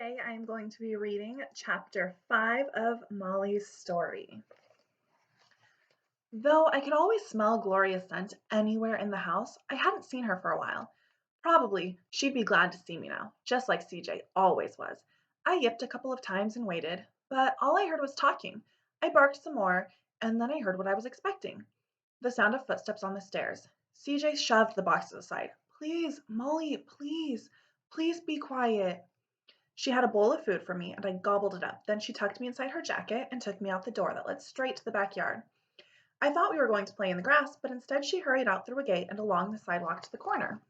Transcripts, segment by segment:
Today I am going to be reading chapter 5 of Molly's story. Though I could always smell Gloria's scent anywhere in the house, I hadn't seen her for a while. Probably she'd be glad to see me now, just like CJ always was. I yipped a couple of times and waited, but all I heard was talking. I barked some more, and then I heard what I was expecting. The sound of footsteps on the stairs. CJ shoved the boxes aside. Please, Molly, please be quiet. She had a bowl of food for me, and I gobbled it up. Then she tucked me inside her jacket and took me out the door that led straight to the backyard. I thought we were going to play in the grass, but instead she hurried out through a gate and along the sidewalk to the corner.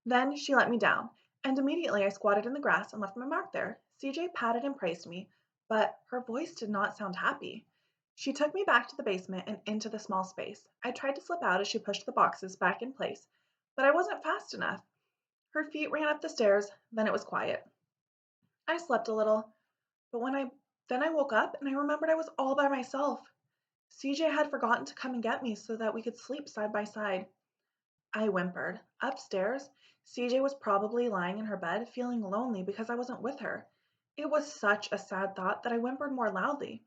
Then she let me down, and immediately I squatted in the grass and left my mark there. CJ patted and praised me, but her voice did not sound happy. She took me back to the basement and into the small space. I tried to slip out as she pushed the boxes back in place, but I wasn't fast enough. Her feet ran up the stairs, then it was quiet. I slept a little, but I woke up and I remembered I was all by myself. CJ had forgotten to come and get me so that we could sleep side by side. I whimpered. Upstairs, CJ was probably lying in her bed, feeling lonely because I wasn't with her. It was such a sad thought that I whimpered more loudly.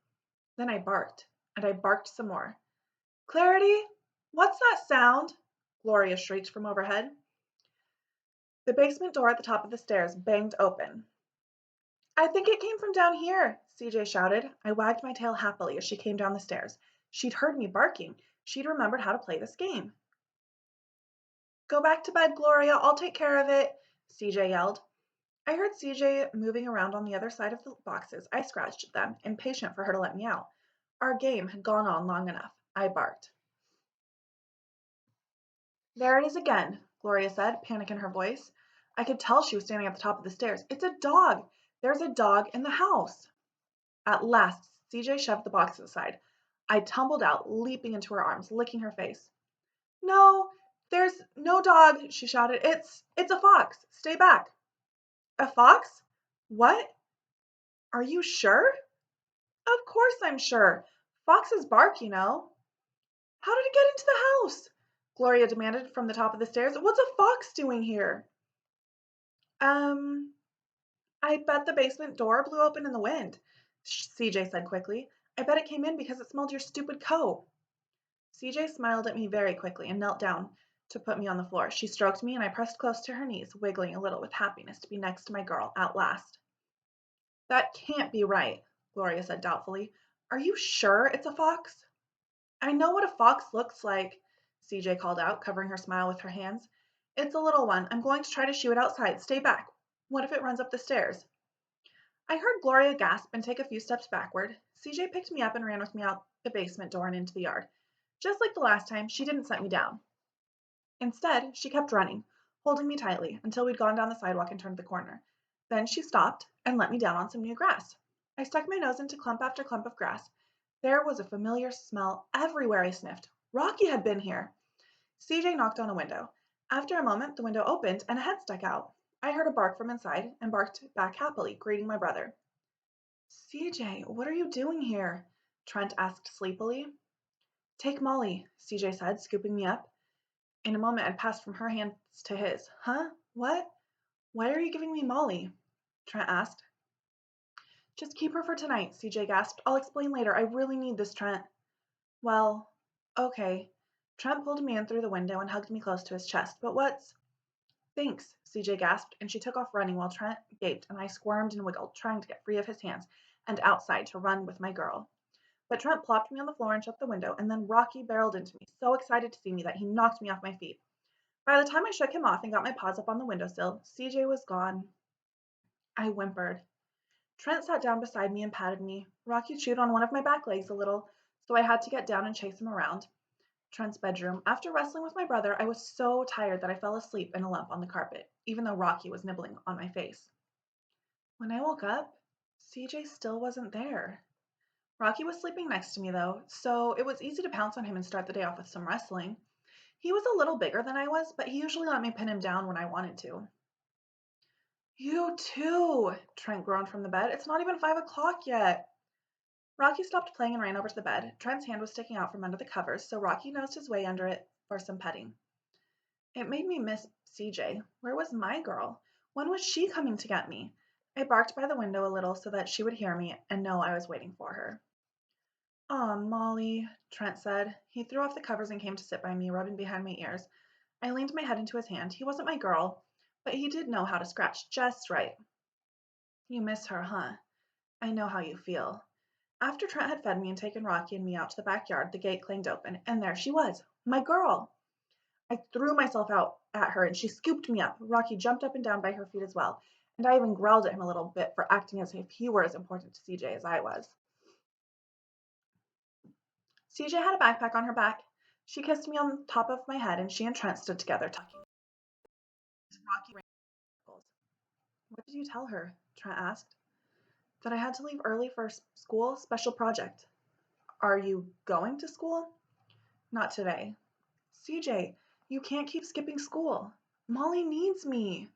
Then I barked, and I barked some more. Clarity, what's that sound? Gloria shrieked from overhead. The basement door at the top of the stairs banged open. I think it came from down here, CJ shouted. I wagged my tail happily as she came down the stairs. She'd heard me barking. She'd remembered how to play this game. Go back to bed, Gloria. I'll take care of it, CJ yelled. I heard CJ moving around on the other side of the boxes. I scratched at them, impatient for her to let me out. Our game had gone on long enough. I barked. There it is again, Gloria said, panic in her voice. I could tell she was standing at the top of the stairs. It's a dog. There's a dog in the house. At last, CJ shoved the boxes aside. I tumbled out, leaping into her arms, licking her face. No, there's no dog, she shouted. It's a fox. Stay back. A fox? What? Are you sure? Of course I'm sure. Foxes bark, you know. How did it get into the house? Gloria demanded from the top of the stairs. What's a fox doing here? Um, I bet the basement door blew open in the wind, CJ said quickly. I bet it came in because it smelled your stupid coat. CJ smiled at me very quickly and knelt down to put me on the floor. She stroked me and I pressed close to her knees, wiggling a little with happiness to be next to my girl at last. That can't be right, Gloria said doubtfully. Are you sure it's a fox? I know what a fox looks like, CJ called out, covering her smile with her hands. It's a little one. I'm going to try to shoo it outside. Stay back. What if it runs up the stairs? I heard Gloria gasp and take a few steps backward. CJ picked me up and ran with me out the basement door and into the yard. Just like the last time, she didn't set me down. Instead, she kept running, holding me tightly until we'd gone down the sidewalk and turned the corner. Then she stopped and let me down on some new grass. I stuck my nose into clump after clump of grass. There was a familiar smell everywhere I sniffed. Rocky had been here. CJ knocked on a window. After a moment, the window opened and a head stuck out. I heard a bark from inside and barked back happily, greeting my brother. CJ, what are you doing here? Trent asked sleepily. Take Molly, CJ said, scooping me up. In a moment, I'd passed from her hands to his. Huh? What? Why are you giving me Molly? Trent asked. Just keep her for tonight, CJ gasped. I'll explain later. I really need this, Trent. Well, okay. Trent pulled me in through the window and hugged me close to his chest. But what's... Thanks, CJ gasped, and she took off running while Trent gaped and I squirmed and wiggled, trying to get free of his hands and outside to run with my girl. But Trent plopped me on the floor and shut the window, and then Rocky barreled into me, so excited to see me that he knocked me off my feet. By the time I shook him off and got my paws up on the windowsill, CJ was gone. I whimpered. Trent sat down beside me and patted me. Rocky chewed on one of my back legs a little, so I had to get down and chase him around. Trent's bedroom. After wrestling with my brother, I was so tired that I fell asleep in a lump on the carpet, even though Rocky was nibbling on my face. When I woke up, CJ still wasn't there. Rocky was sleeping next to me, though, so it was easy to pounce on him and start the day off with some wrestling. He was a little bigger than I was, but he usually let me pin him down when I wanted to. You too, Trent groaned from the bed. It's not even 5 o'clock yet. Rocky stopped playing and ran over to the bed. Trent's hand was sticking out from under the covers, so Rocky nosed his way under it for some petting. It made me miss CJ. Where was my girl? When was she coming to get me? I barked by the window a little so that she would hear me and know I was waiting for her. Aw, Molly, Trent said. He threw off the covers and came to sit by me, rubbing behind my ears. I leaned my head into his hand. He wasn't my girl, but he did know how to scratch just right. You miss her, huh? I know how you feel. After Trent had fed me and taken Rocky and me out to the backyard, the gate clanged open, and there she was, my girl. I threw myself out at her, and she scooped me up. Rocky jumped up and down by her feet as well, and I even growled at him a little bit for acting as if he were as important to CJ as I was. CJ had a backpack on her back. She kissed me on top of my head, and she and Trent stood together talking. Rocky ran in circles. What did you tell her? Trent asked. That I had to leave early for school special project. Are you going to school? Not today. CJ, you can't keep skipping school. Molly needs me.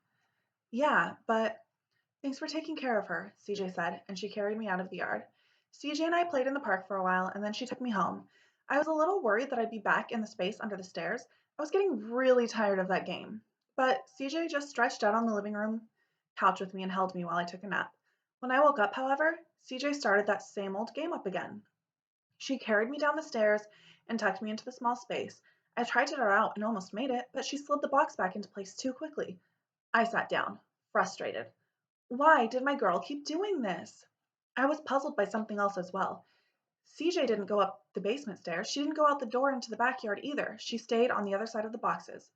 Yeah, but thanks for taking care of her, CJ said, and she carried me out of the yard. CJ and I played in the park for a while, and then she took me home. I was a little worried that I'd be back in the space under the stairs. I was getting really tired of that game. But CJ just stretched out on the living room couch with me and held me while I took a nap. When I woke up, however, CJ started that same old game up again. She carried me down the stairs and tucked me into the small space. I tried to get her out and almost made it, but she slid the box back into place too quickly. I sat down, frustrated. Why did my girl keep doing this? I was puzzled by something else as well. CJ didn't go up the basement stairs. She didn't go out the door into the backyard either. She stayed on the other side of the boxes.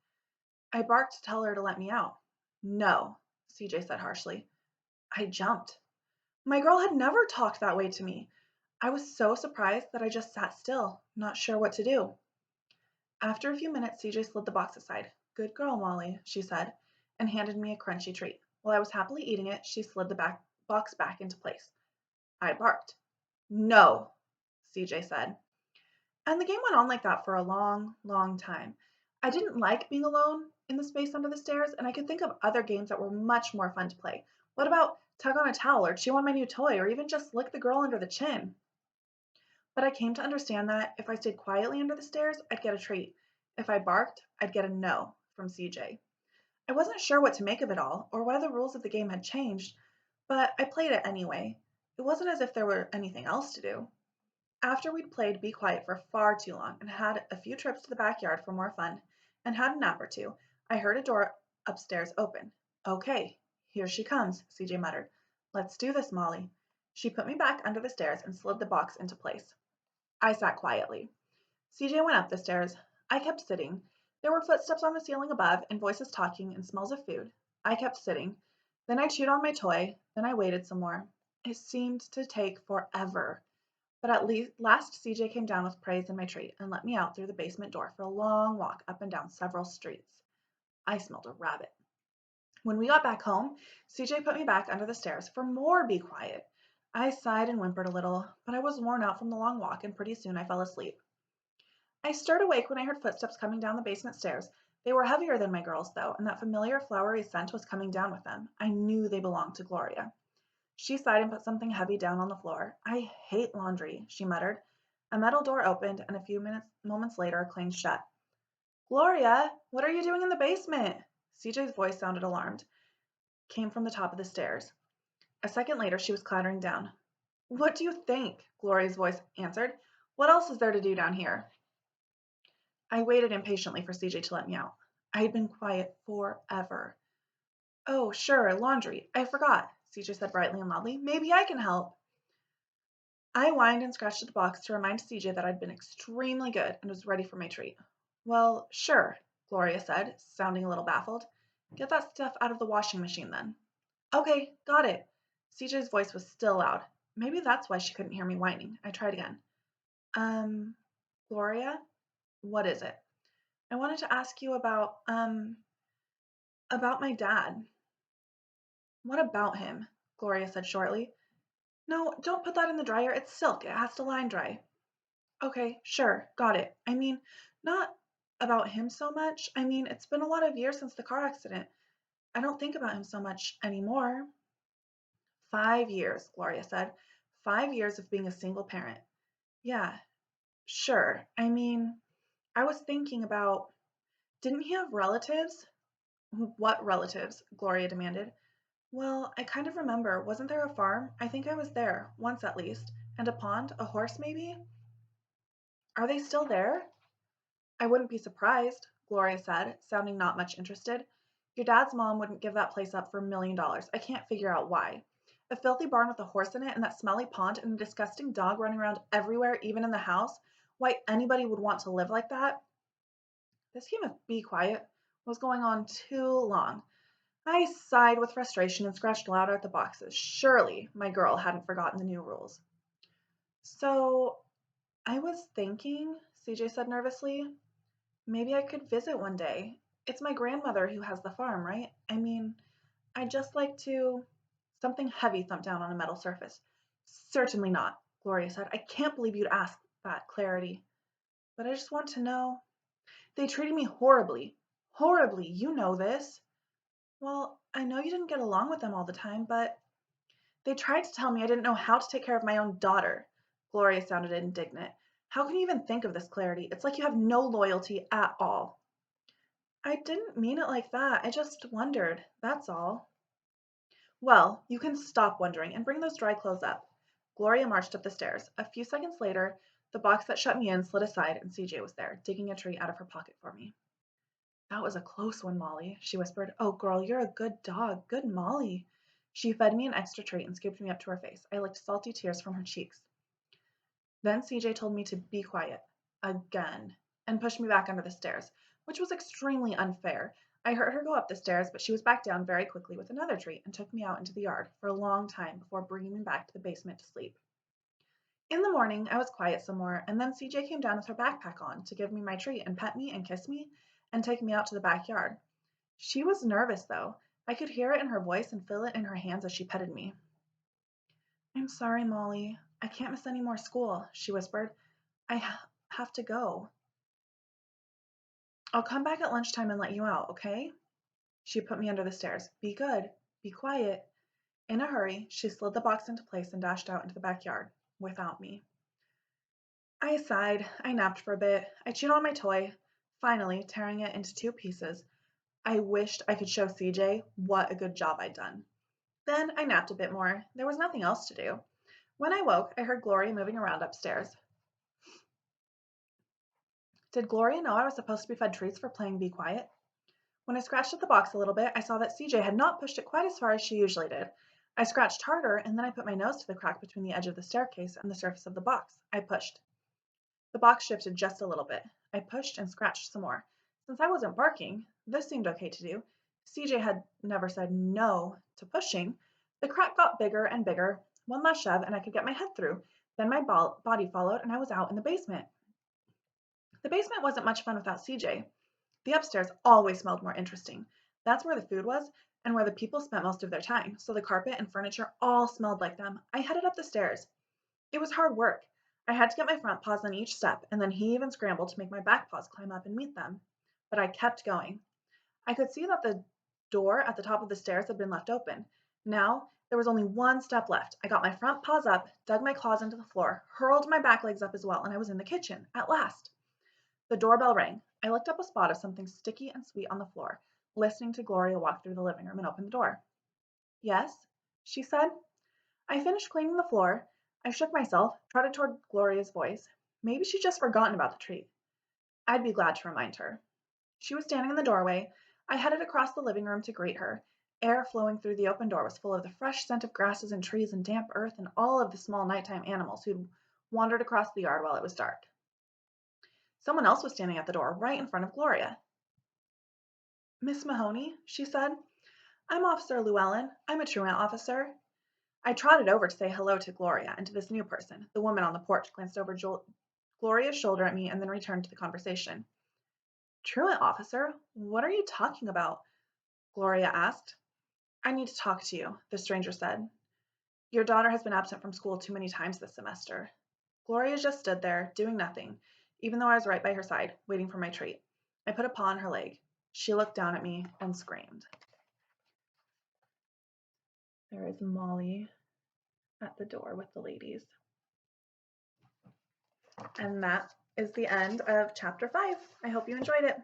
I barked to tell her to let me out. No, CJ said harshly. I jumped. My girl had never talked that way to me. I was so surprised that I just sat still, not sure what to do. After a few minutes, CJ slid the box aside. Good girl, Molly, she said, and handed me a crunchy treat. While I was happily eating it, she slid the box back into place. I barked. No, CJ said. And the game went on like that for a long, long time. I didn't like being alone in the space under the stairs, and I could think of other games that were much more fun to play. What about tug on a towel, or chew on my new toy, or even just lick the girl under the chin? But I came to understand that if I stayed quietly under the stairs, I'd get a treat. If I barked, I'd get a no from CJ. I wasn't sure what to make of it all, or why the rules of the game had changed, but I played it anyway. It wasn't as if there were anything else to do. After we'd played Be Quiet for far too long and had a few trips to the backyard for more fun, and had a nap or two, I heard a door upstairs open. Okay, here she comes, CJ muttered. Let's do this, Molly. She put me back under the stairs and slid the box into place. I sat quietly. CJ went up the stairs. I kept sitting. There were footsteps on the ceiling above, and voices talking, and smells of food. I kept sitting. Then I chewed on my toy. Then I waited some more. It seemed to take forever. But at last CJ came down with praise and my treat and let me out through the basement door for a long walk up and down several streets. I smelled a rabbit. When we got back home, CJ put me back under the stairs for more Be Quiet. I sighed and whimpered a little, but I was worn out from the long walk and pretty soon I fell asleep. I stirred awake when I heard footsteps coming down the basement stairs. They were heavier than my girls, though, and that familiar flowery scent was coming down with them. I knew they belonged to Gloria. She sighed and put something heavy down on the floor. I hate laundry, she muttered. A metal door opened, and a few moments later clanged shut. Gloria, what are you doing in the basement? CJ's voice sounded alarmed. Came from the top of the stairs. A second later, she was clattering down. What do you think? Gloria's voice answered. What else is there to do down here? I waited impatiently for CJ to let me out. I had been quiet forever. Oh, sure, laundry. I forgot, CJ said brightly and loudly. Maybe I can help. I whined and scratched at the box to remind CJ that I'd been extremely good and was ready for my treat. Well, sure, Gloria said, sounding a little baffled. Get that stuff out of the washing machine then. Okay, got it. CJ's voice was still loud. Maybe that's why she couldn't hear me whining. I tried again. Gloria? What is it? I wanted to ask you about my dad. What about him? Gloria said shortly. No, don't put that in the dryer. It's silk. It has to line dry. Okay, sure, got it. I mean, not about him so much. I mean, it's been a lot of years since the car accident. I don't think about him so much anymore. 5 years, Gloria said. 5 years of being a single parent. Yeah, sure. I mean, I was thinking about, didn't he have relatives? What relatives? Gloria demanded. Well, I kind of remember. Wasn't there a farm? I think I was there, once at least. And a pond? A horse, maybe? Are they still there? I wouldn't be surprised, Gloria said, sounding not much interested. Your dad's mom wouldn't give that place up for $1 million. I can't figure out why. A filthy barn with a horse in it and that smelly pond and a disgusting dog running around everywhere, even in the house. Why anybody would want to live like that? This game of be quiet was going on too long. I sighed with frustration and scratched louder at the boxes. Surely my girl hadn't forgotten the new rules. So I was thinking, CJ said nervously, maybe I could visit one day. It's my grandmother who has the farm, right? I mean, I'd just like to. Something heavy thumped down on a metal surface. Certainly not, Gloria said. I can't believe you'd ask that, Clarity. But I just want to know. They treated me horribly. Horribly, you know this. Well, I know you didn't get along with them all the time, but they tried to tell me I didn't know how to take care of my own daughter. Gloria sounded indignant. How can you even think of this, Clarity? It's like you have no loyalty at all. I didn't mean it like that. I just wondered, that's all. Well, you can stop wondering and bring those dry clothes up. Gloria marched up the stairs. A few seconds later, the box that shut me in slid aside and CJ was there, digging a treat out of her pocket for me. That was a close one, Molly, she whispered. Oh, girl, you're a good dog. Good Molly. She fed me an extra treat and scooped me up to her face. I licked salty tears from her cheeks. Then CJ told me to be quiet. Again. And pushed me back under the stairs, which was extremely unfair. I heard her go up the stairs, but she was back down very quickly with another treat and took me out into the yard for a long time before bringing me back to the basement to sleep. In the morning, I was quiet some more, and then CJ came down with her backpack on to give me my treat and pet me and kiss me and take me out to the backyard. She was nervous, though. I could hear it in her voice and feel it in her hands as she petted me. I'm sorry, Molly. I can't miss any more school, she whispered. Have to go. I'll come back at lunchtime and let you out, okay? She put me under the stairs. Be good. Be quiet. In a hurry, she slid the box into place and dashed out into the backyard without me. I sighed. I napped for a bit. I chewed on my toy, finally tearing it into 2 pieces. I wished I could show CJ what a good job I'd done. Then I napped a bit more. There was nothing else to do. When I woke, I heard Gloria moving around upstairs. Did Gloria know I was supposed to be fed treats for playing Be Quiet? When I scratched at the box a little bit, I saw that CJ had not pushed it quite as far as she usually did. I scratched harder, and then I put my nose to the crack between the edge of the staircase and the surface of the box. I pushed. The box shifted just a little bit. I pushed and scratched some more. Since I wasn't barking, this seemed okay to do. CJ had never said no to pushing. The crack got bigger and bigger. One last shove, and I could get my head through. Then my body followed, and I was out in the basement. The basement wasn't much fun without CJ. The upstairs always smelled more interesting. That's where the food was and where the people spent most of their time, so the carpet and furniture all smelled like them. I headed up the stairs. It was hard work. I had to get my front paws on each step, and then he even scrambled to make my back paws climb up and meet them. But I kept going. I could see that the door at the top of the stairs had been left open. Now there was only one step left. I got my front paws up, dug my claws into the floor, hurled my back legs up as well, and I was in the kitchen, at last. The doorbell rang. I looked up a spot of something sticky and sweet on the floor, listening to Gloria walk through the living room and open the door. Yes, she said. I finished cleaning the floor. I shook myself, trotted toward Gloria's voice. Maybe she'd just forgotten about the treat. I'd be glad to remind her. She was standing in the doorway. I headed across the living room to greet her. Air flowing through the open door was full of the fresh scent of grasses and trees and damp earth and all of the small nighttime animals who'd wandered across the yard while it was dark. Someone else was standing at the door, right in front of Gloria. Miss Mahoney, she said. I'm Officer Llewellyn. I'm a truant officer. I trotted over to say hello to Gloria and to this new person. The woman on the porch glanced over Gloria's shoulder at me and then returned to the conversation. Truant officer? What are you talking about? Gloria asked. I need to talk to you, the stranger said. Your daughter has been absent from school too many times this semester. Gloria just stood there, doing nothing, even though I was right by her side, waiting for my treat. I put a paw on her leg. She looked down at me and screamed. There is Molly at the door with the ladies. And that is the end of chapter 5. I hope you enjoyed it.